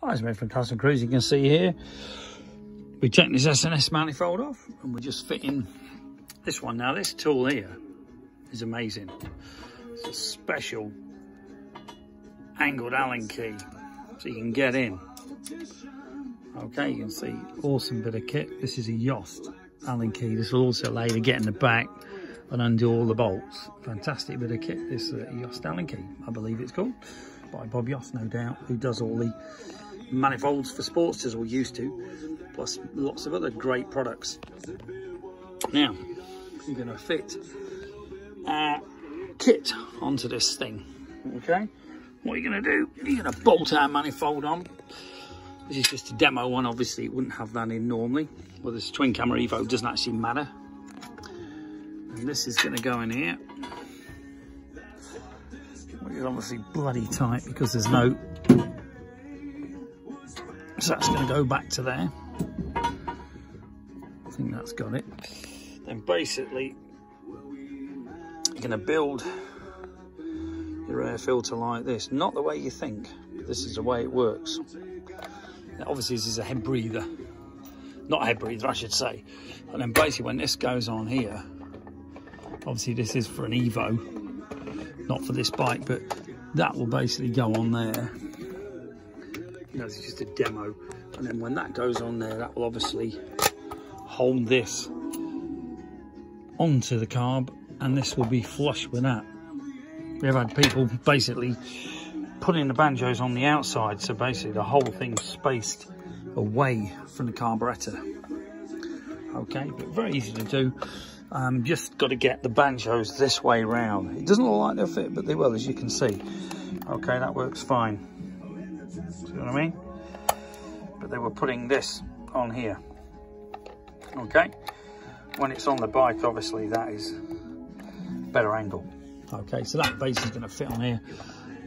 Hi, it's Mick from Custom Cruise. You can see here, we're taking this S&S manifold off and we're just fitting this one. Now this tool here is amazing. It's a special angled Allen key so you can get in. Okay, you can see, awesome bit of kit. This is a Yost Allen key. This will also allow you to get in the back and undo all the bolts. Fantastic bit of kit, this Yost Allen key, I believe it's called, by Bob Yost, no doubt, who does all the manifolds for Sportsters, or used to, plus lots of other great products. Now, I'm going to fit kit onto this thing, okay? What you're going to do, you're going to bolt our manifold on. This is just a demo one, obviously it wouldn't have that in normally. Well, this twin camera Evo doesn't actually matter. And this is going to go in here. Which is obviously bloody tight because there's no... So that's going to go back to there. I think that's got it. Then basically, you're going to build your air filter like this. Not the way you think. This is the way it works. Now, obviously, this is a head breather. Not a head breather, I should say. And then basically, when this goes on here, obviously this is for an Evo, not for this bike, but that will basically go on there. You know, it's just a demo. And then when that goes on there, that will obviously hold this onto the carb, and this will be flush with that. We have had people basically putting the banjos on the outside, so basically the whole thing's spaced away from the carburetor. Okay, but very easy to do. Just got to get the banjos this way round. It doesn't look like they'll fit, but they will, as you can see. Okay, that works fine. See what I mean? But they were putting this on here. Okay, when it's on the bike, obviously that is better angle. Okay, so that base is going to fit on here.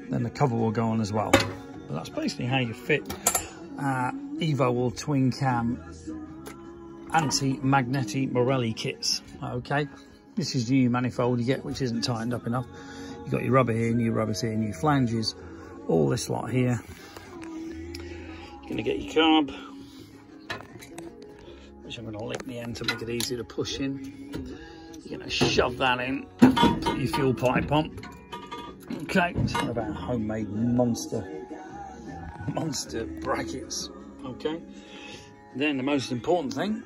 Then the cover will go on as well. But that's basically how you fit Evo or twin cam anti-Magneti Marelli kits. Okay, this is the new manifold you get, which isn't tightened up enough. You've got your rubber here, new rubbers here, new flanges, all this lot here. You're going to get your carb, which I'm going to lick the end to make it easier to push in. You're going to shove that in, put your fuel pipe on. Okay, it's one of our homemade monster brackets. Okay, then the most important thing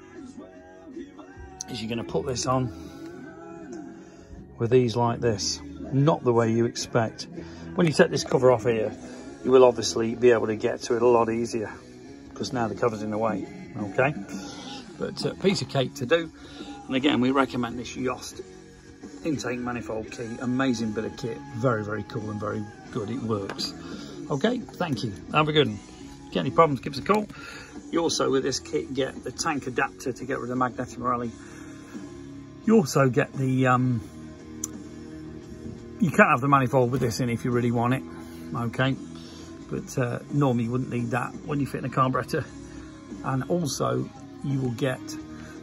is you're going to put this on with these like this, not the way you expect. When you take this cover off here, you will obviously be able to get to it a lot easier because now the cover's in the way. Okay, but a piece of cake to do. And again, we recommend this Yost intake manifold key. Amazing bit of kit, very, very cool and very good. It works. Okay, thank you. Have a good one. Get any problems, give us a call. You also, with this kit, get the tank adapter to get rid of the Magneti Marelli. You also get the, you can't have the manifold with this in if you really want it, okay? But normally you wouldn't need that when you fit in a carburetor. And also, you will get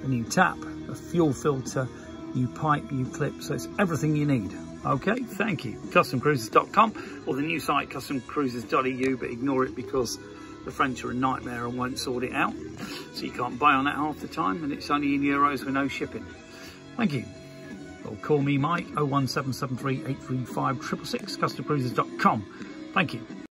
a new tap, a fuel filter, new pipe, new clip, so it's everything you need. Okay, thank you. CustomCruisers.com or the new site CustomCruisers.eu, but ignore it because the French are a nightmare and won't sort it out. So you can't buy on that half the time, and it's only in euros with no shipping. Thank you. Or call me Mike, 01773 835 666, CustomCruisers.com. Thank you.